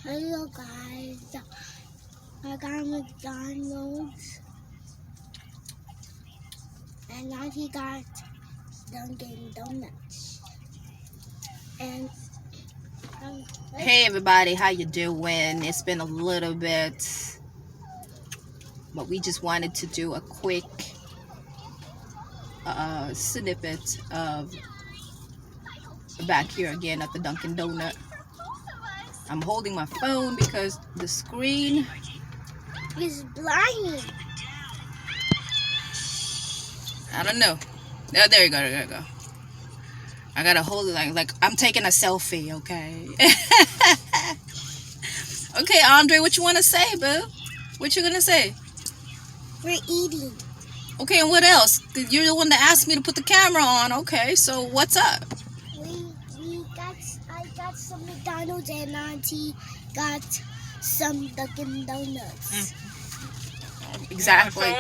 Hello guys, I got McDonald's and now he got Dunkin' Donuts. And hey everybody, how you doing? It's been a little bit, but we just wanted to do a quick snippet of back here again at the Dunkin' Donut. I'm holding my phone because the screen is blind. I don't know. Oh, there you go, there you go. I gotta hold it like I'm taking a selfie, okay? Okay, Andre, what you want to say, boo? What you gonna say? We're eating. Okay, and what else? You're the one that asked me to put the camera on. Okay, so what's up? I got some McDonald's and Auntie got some Dunkin' Donuts. Exactly.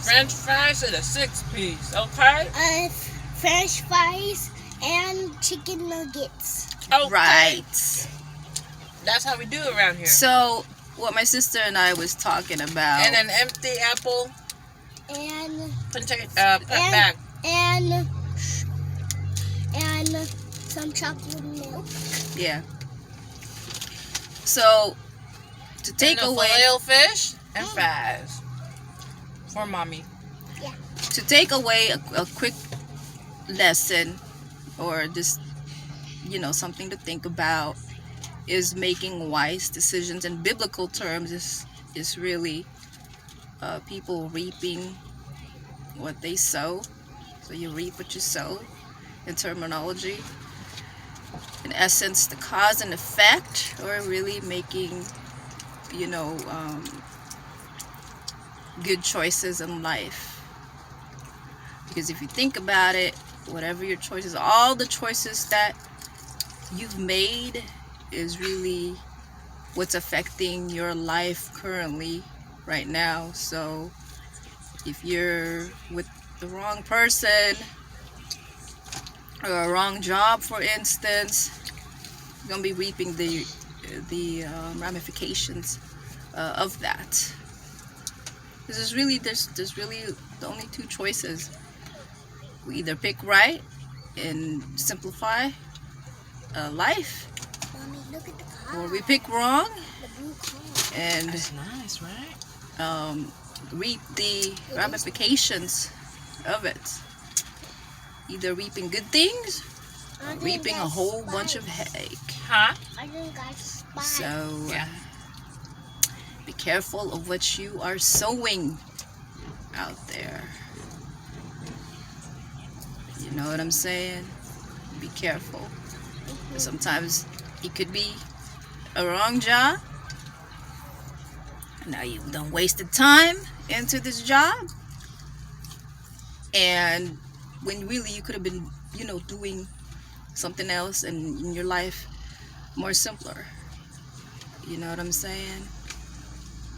French fries at a 6-piece, okay? French fries and chicken nuggets. Okay. Right. That's how we do it around here. So, what my sister and I was talking about. And an empty apple. And bag. And some chocolate milk. Yeah. So, to take and away fish and fries for mommy. Yeah. To take away a quick lesson, or just something to think about, is making wise decisions. In biblical terms, is really people reaping what they sow. So you reap what you sow in terminology. In essence, the cause and effect, or really making good choices in life. Because if you think about it, whatever your choices, all the choices that you've made is really what's affecting your life currently right now. So if you're with the wrong person or a wrong job, for instance, you're gonna be reaping the ramifications of that. There's really the only two choices. We either pick right and simplify life, Mommy, look at the car. or we pick wrong The blue car. and That's nice, right? reap the ramifications of it. Either reaping good things or reaping a whole bunch of headache. Huh? I think I spied. So Yeah. be careful of what you are sowing out there. You know what I'm saying? Be careful. Sometimes it could be a wrong job. Now you've done wasted time into this job, and when really you could have been doing something else and in your life more simpler. You know what I'm saying?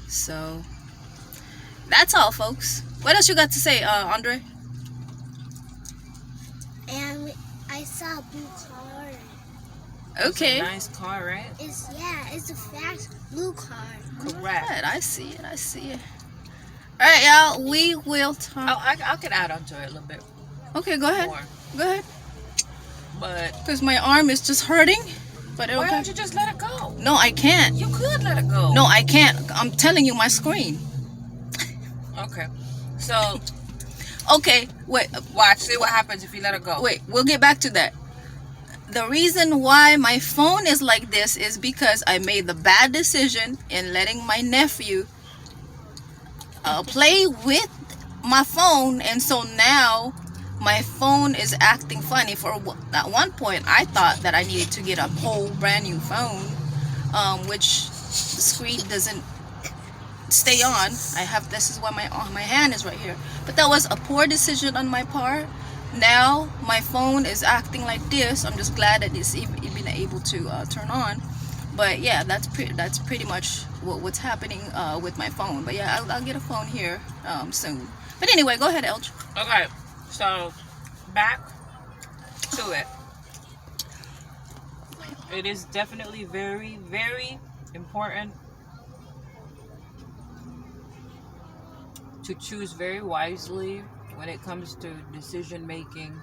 So that's all, folks. What else you got to say, Andre? And I saw a blue car. Okay. It's a nice car, right? It's a fast blue car. Correct. Right, I see it. All right, y'all. We will talk. Oh, I could add on to it a little bit Okay, go ahead. more. Go ahead. But Because my arm is just hurting. But why okay. don't you just let it go? No, I can't. You could let it go. No, I can't. I'm telling you, my screen. Okay. So, Okay, wait. watch. See what happens if you let it go. Wait, we'll get back to that. The reason why my phone is like this is because I made the bad decision in letting my nephew play with my phone, and so now my phone is acting funny. At one point, I thought that I needed to get a whole brand new phone, which the screen doesn't stay on. This is why my hand is right here. But that was a poor decision on my part. Now my phone is acting like this. I'm just glad that it's even able to turn on. But yeah, that's pretty much what's happening with my phone. But yeah, I'll get a phone here soon. But anyway, go ahead, Elge. Okay. So, back to it. It is definitely very, very important to choose very wisely when it comes to decision making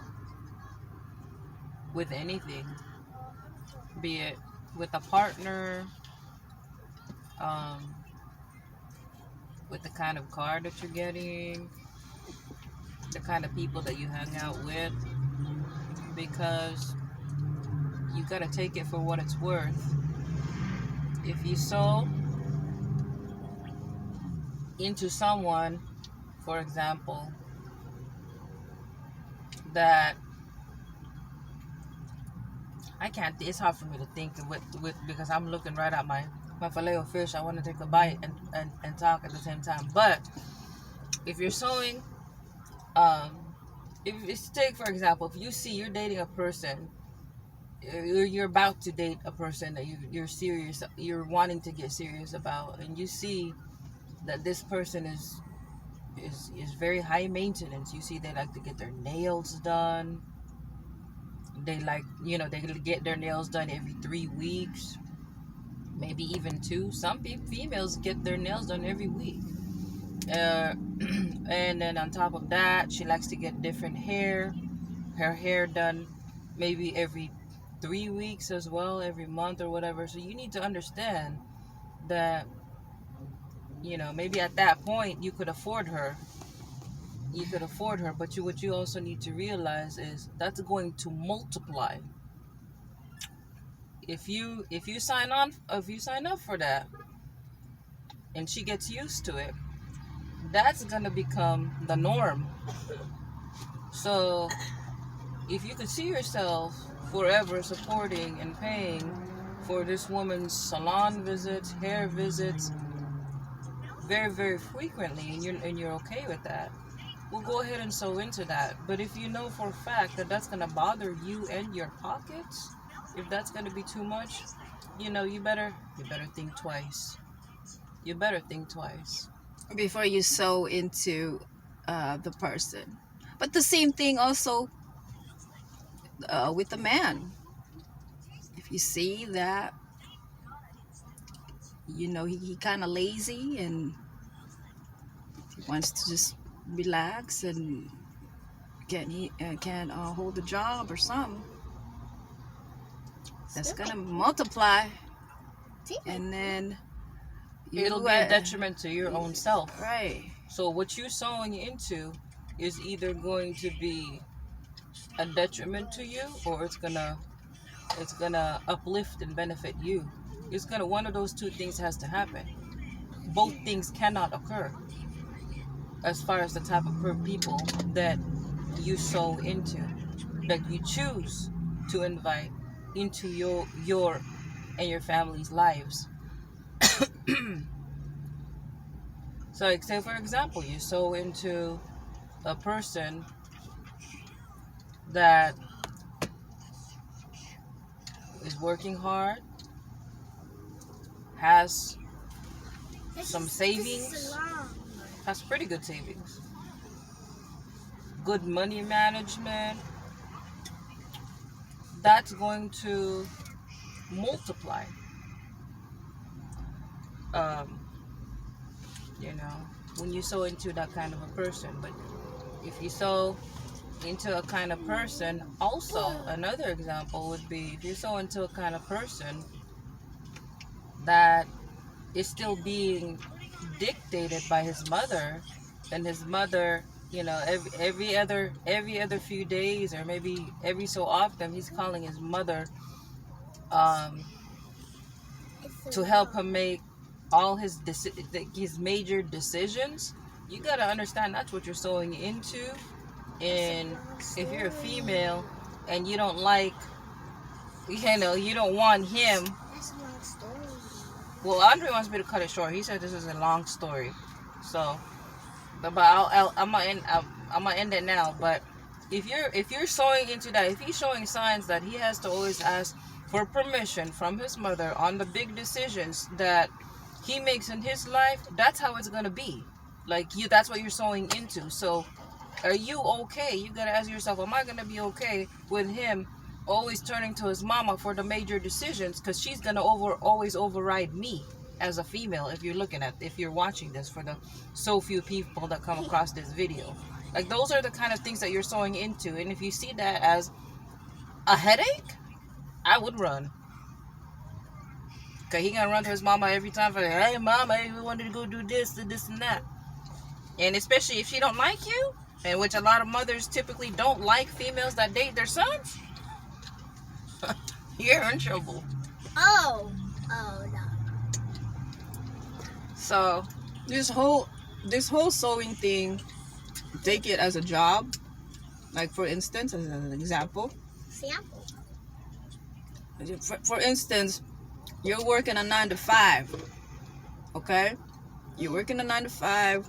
with anything, be it with a partner, um, with the kind of car that you're getting, the kind of people that you hang out with, because you gotta take it for what it's worth. If you sow into someone, for example, that I can't, it's hard for me to think with because I'm looking right at my filet of fish. I want to take a bite and talk at the same time. But if you're sowing, if it's, take for example, if you see you're dating a person, you're about to date a person that you're serious, you're wanting to get serious about, and you see that this person is very high maintenance. You see they like to get their nails done. They like, they get their nails done every 3 weeks, maybe even 2. Some females get their nails done every week. And then on top of that, she likes to get different her hair done maybe every 3 weeks as well, every month or whatever. So you need to understand that, maybe at that point you could afford her. But what you also need to realize is that's going to multiply. If you sign up for that and she gets used to it, that's gonna become the norm. So if you could see yourself forever supporting and paying for this woman's salon visits, hair visits, very, very frequently, and you're okay with that, well, go ahead and sow into that. But if you know for a fact that that's gonna bother you and your pockets, if that's gonna be too much, you better think twice. You better think twice before you sow into the person. But the same thing also with the man. If you see that he kind of lazy and he wants to just relax and can't hold a job or something, that's gonna multiply, and then it'll be a detriment to your own self. Right. So what you're sowing into is either going to be a detriment to you, or it's gonna uplift and benefit you. One of those two things has to happen. Both things cannot occur as far as the type of people that you sow into, that you choose to invite into your and your family's lives. So, say for example, you sow into a person that is working hard, has some savings, has pretty good savings, good money management, that's going to multiply. When you sow into that kind of a person. But if you sow into a kind of person, also another example would be if you sow into a kind of person that is still being dictated by his mother, and his mother, every other few days, or maybe every so often, he's calling his mother to help him make all his major decisions. You gotta understand that's what you're sowing into. And if you're a female and you don't like, you don't want him. That's a long story. Well, Andre wants me to cut it short. He said this is a long story. So, but I'm gonna end it now. But if you're sowing into that, if he's showing signs that he has to always ask for permission from his mother on the big decisions that he makes in his life, that's how it's gonna be. Like that's what you're sowing into. So Are you okay? You gotta ask yourself, am I gonna be okay with him always turning to his mama for the major decisions? Because she's gonna always override me as a female. If you're watching this, for the so few people that come across this video, like, those are the kind of things that you're sowing into. And if you see that as a headache, I would run. Cause he gonna run to his mama every time for, hey mama, we wanted to go do this and this and that. And especially if she don't like you, and which a lot of mothers typically don't like females that date their sons, you're in trouble. Oh no. So this whole sewing thing, take it as a job. Like, for instance, as an example, Sample. for instance, you're working a 9 to 5. Okay, you're working a 9 to 5,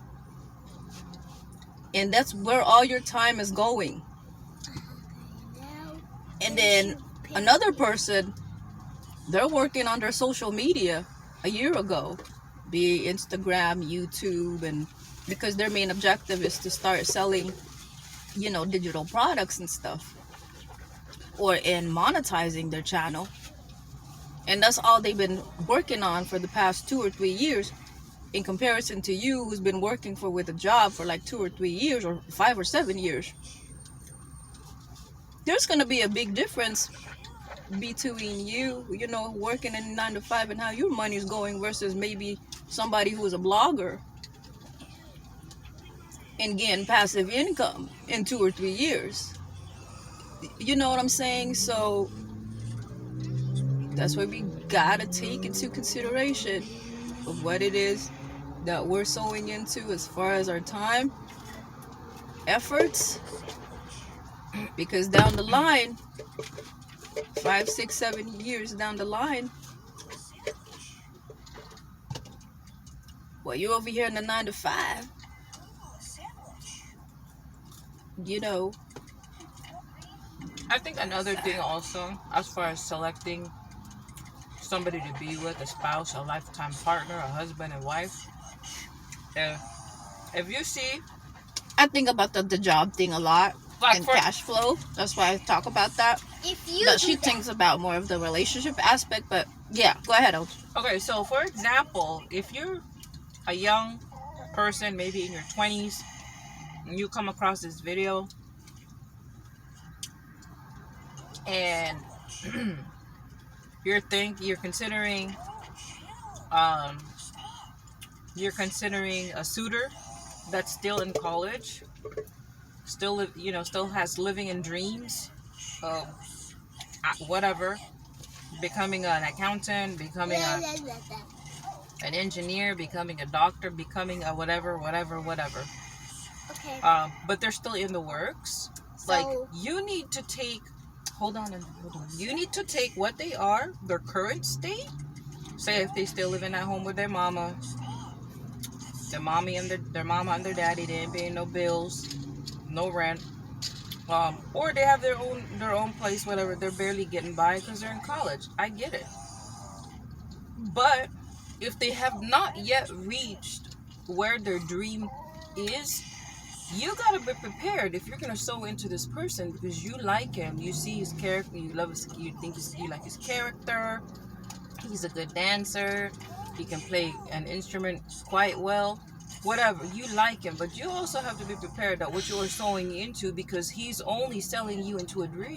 and that's where all your time is going. And then another person, they're working on their social media a year ago, be it Instagram, YouTube, and because their main objective is to start selling, digital products and stuff, or in monetizing their channel. And that's all they've been working on for the past 2 or 3 years, in comparison to you, who's been working with a job for like 2 or 3 years, or 5 or 7 years. There's going to be a big difference between you, working in 9 to 5 and how your money is going, versus maybe somebody who is a blogger and getting passive income in 2 or 3 years. You know what I'm saying? So that's what we gotta take into consideration of what it is that we're sowing into as far as our time, efforts, because down the line, 5, 6, 7 years down the line, well, you're over here in the 9 to 5, I think another thing also, as far as selecting somebody to be with, a spouse, a lifetime partner, a husband and wife, if you see, I think about the job thing a lot, like, and cash flow. That's why I talk about that. But she thinks about more of the relationship aspect. But yeah, go ahead, OJ. Okay, so for example, if you're a young person, maybe in your 20s, and you come across this video, and you're considering a suitor that's still in college, still has living in dreams of whatever, becoming an accountant, becoming an engineer, becoming a doctor, becoming a whatever. Okay. But they're still in the works. You need to take, hold on. You need to take what they are, their current state. Say if they still living at home with their mama, their mama and their daddy, they ain't paying no bills, no rent, or they have their own place, whatever. They're barely getting by because they're in college. I get it. But if they have not yet reached where their dream is, you gotta be prepared if you're gonna sow into this person, because you like him, you see his character, you like his character. He's a good dancer. He can play an instrument quite well. Whatever, you like him, but you also have to be prepared that what you are sowing into, because he's only selling you into a dream.